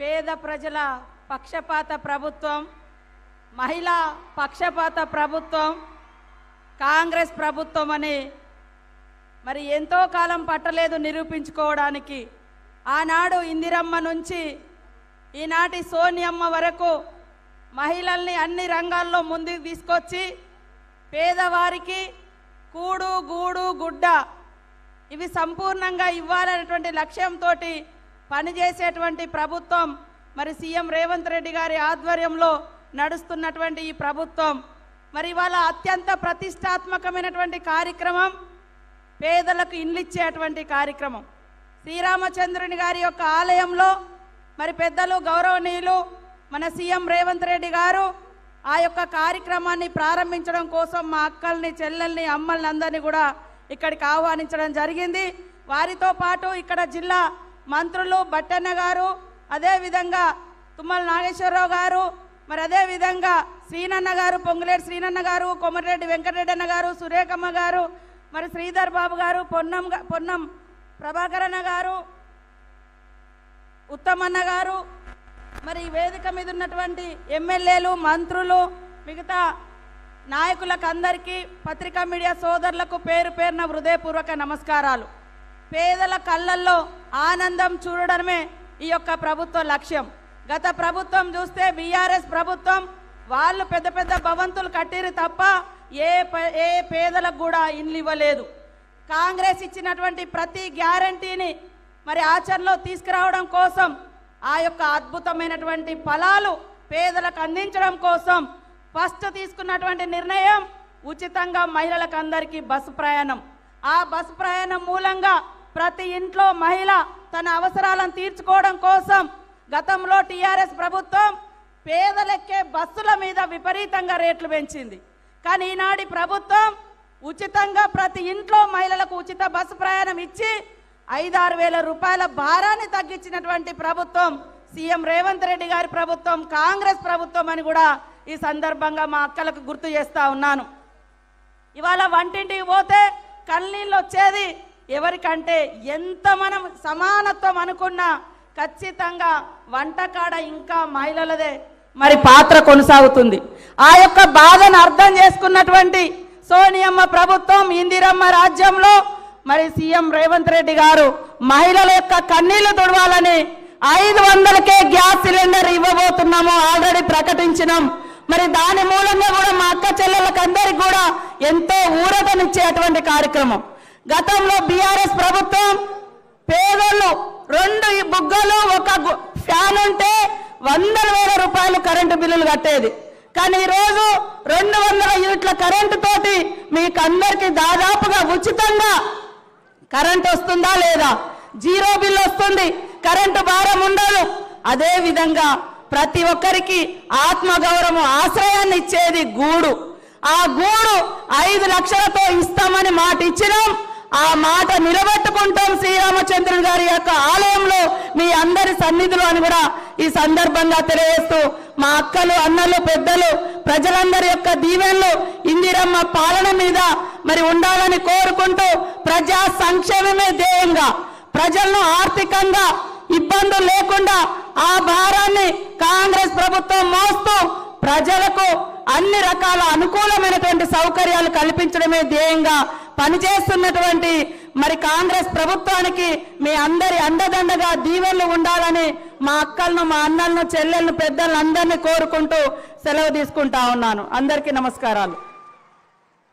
పేద ప్రజల పక్షపాత ప్రభుత్వం, మహిళా పక్షపాత ప్రభుత్వం కాంగ్రెస్ ప్రభుత్వం అని మరి ఎంతో కాలం పట్టలేదు నిరూపించుకోవడానికి. ఆనాడు ఇందిరమ్మ నుంచి ఈనాటి సోనియమ్మ వరకు మహిళల్ని అన్ని రంగాల్లో ముందుకు తీసుకొచ్చి పేదవారికి కూడు గూడు గుడ్డ ఇవి సంపూర్ణంగా ఇవ్వాలనేటువంటి లక్ష్యంతో పనిచేసేటువంటి ప్రభుత్వం మరి సీఎం రేవంత్ రెడ్డి గారి ఆధ్వర్యంలో నడుస్తున్నటువంటి ఈ ప్రభుత్వం మరి ఇవాళ అత్యంత ప్రతిష్టాత్మకమైనటువంటి కార్యక్రమం పేదలకు ఇండ్లు ఇచ్చేటువంటి కార్యక్రమం. శ్రీరామచంద్రుని గారి యొక్క ఆలయంలో మరి పెద్దలు గౌరవనీయులు మన సీఎం రేవంత్ రెడ్డి గారు ఆ యొక్క కార్యక్రమాన్ని ప్రారంభించడం కోసం మా అక్కల్ని చెల్లెల్ని అమ్మల్ని అందరినీ కూడా ఇక్కడికి ఆహ్వానించడం జరిగింది. వారితో పాటు ఇక్కడ జిల్లా మంత్రులు బట్టన్న గారు, అదేవిధంగా తుమ్మల నాగేశ్వరరావు గారు, మరి అదేవిధంగా శ్రీనన్న గారు, పొంగులేటి శ్రీనన్న గారు, కొమరెడ్డి వెంకటరెడ్డి అన్న గారు, సురేఖమ్మ గారు, మరి శ్రీధర్ బాబు గారు, పొన్నం ప్రభాకరన్న గారు, ఉత్తమన్న గారు, మరి వేదిక మీద ఉన్నటువంటి ఎమ్మెల్యేలు, మంత్రులు, మిగతా నాయకులకు అందరికీ, పత్రికా మీడియా సోదరులకు పేరు పేరున హృదయపూర్వక నమస్కారాలు. పేదల కళ్ళల్లో ఆనందం చూడడమే ఈ యొక్క ప్రభుత్వ లక్ష్యం. గత ప్రభుత్వం చూస్తే బీఆర్ఎస్ ప్రభుత్వం వాళ్ళు పెద్ద పెద్ద భవంతులు కట్టిరు తప్ప ఏ పేదలకు కూడా ఇండ్లు ఇవ్వలేదు. కాంగ్రెస్ ఇచ్చినటువంటి ప్రతి గ్యారంటీని మరి ఆచరణలో తీసుకురావడం కోసం ఆ యొక్క అద్భుతమైనటువంటి ఫలాలు పేదలకు అందించడం కోసం ఫస్ట్ తీసుకున్నటువంటి నిర్ణయం ఉచితంగా మహిళలకు అందరికీ బస్సు ప్రయాణం. ఆ బస్సు ప్రయాణం మూలంగా ప్రతి ఇంట్లో మహిళ తన అవసరాలను తీర్చుకోవడం కోసం గతంలో టీఆర్ఎస్ ప్రభుత్వం పేదలెక్కే బస్సుల మీద విపరీతంగా రేట్లు పెంచింది. కానీ ఈనాటి ప్రభుత్వం ఉచితంగా ప్రతి ఇంట్లో మహిళలకు ఉచిత బస్సు ప్రయాణం ఇచ్చి 5-6 వేల రూపాయల భారాన్ని తగ్గించినటువంటి ప్రభుత్వం సీఎం రేవంత్ రెడ్డి గారి ప్రభుత్వం, కాంగ్రెస్ ప్రభుత్వం అని కూడా ఈ సందర్భంగా మా అక్కలకు గుర్తు చేస్తా ఉన్నాను. ఇవాళ వంటింటికి పోతే కన్నీళ్ళు వచ్చేది ఎవరికంటే ఎంత మనం సమానత్వం అనుకున్నా ఖచ్చితంగా వంటకాడ ఇంకా మహిళలదే మరి పాత్ర కొనసాగుతుంది. ఆ యొక్క బాధను అర్థం చేసుకున్నటువంటి సోనియమ్మ ప్రభుత్వం, ఇందిరమ్మ రాజ్యంలో మరి సీఎం రేవంత్ రెడ్డి గారు మహిళల యొక్క కన్నీళ్లు తుడవాలని 500కే గ్యాస్ సిలిండర్ ఇవ్వబోతున్నాము ఆల్రెడీ ప్రకటించినాం. మరి దాని మూలంగా కూడా మా అక్క చెల్లెళ్ళకి అందరికి కూడా ఎంతో ఊరటనిచ్చేటువంటి కార్యక్రమం. గతంలో బీఆర్ఎస్ ప్రభుత్వం పేదలు 2 బుగ్గలు 1 ఫ్యాన్ ఉంటే 100,000 రూపాయలు కరెంటు బిల్లులు కట్టేది. కానీ ఈరోజు 200 యూనిట్ల కరెంటు తోటి మీకు అందరికి దాదాపుగా ఉచితంగా కరెంట్ వస్తుందా లేదా, జీరో బిల్ వస్తుంది, కరెంటు భారం ఉండదు. అదే విధంగా ప్రతి ఒక్కరికి ఆత్మగౌరవం ఆశ్రయాన్ని ఇచ్చేది గూడు. ఆ గూడు 5 లక్షలతో ఇస్తామని మాట ఇచ్చినాం. ఆ మాట నిలబెట్టుకుంటాం శ్రీరామచంద్రుని గారి యొక్క ఆలయంలో మీ అందరి సన్నిధిలో అని కూడా ఈ సందర్భంగా తెలియజేస్తూ మా అక్కలు, అన్నలు, పెద్దలు, ప్రజలందరి యొక్క దీవెనలు ఇందిరమ్మ పాలన మీద మరి ఉండాలని కోరుకుంటూ ప్రజా సంక్షేమమే ధ్యేయంగా ప్రజలను ఆర్థికంగా ఇబ్బందులు లేకుండా ఆ భారాన్ని కాంగ్రెస్ ప్రభుత్వం మోస్తూ ప్రజలకు అన్ని రకాల అనుకూలమైనటువంటి సౌకర్యాలు కల్పించడమే ధ్యేయంగా పనిచేస్తున్నటువంటి మరి కాంగ్రెస్ ప్రభుత్వానికి మీ అందరి అండదండగా దీవెనలు ఉండాలని మా అక్కలను, మా అన్నలను, చెల్లెలను, పెద్దలను అందరినీ కోరుకుంటూ సెలవు తీసుకుంటా ఉన్నాను. అందరికీ నమస్కారాలు.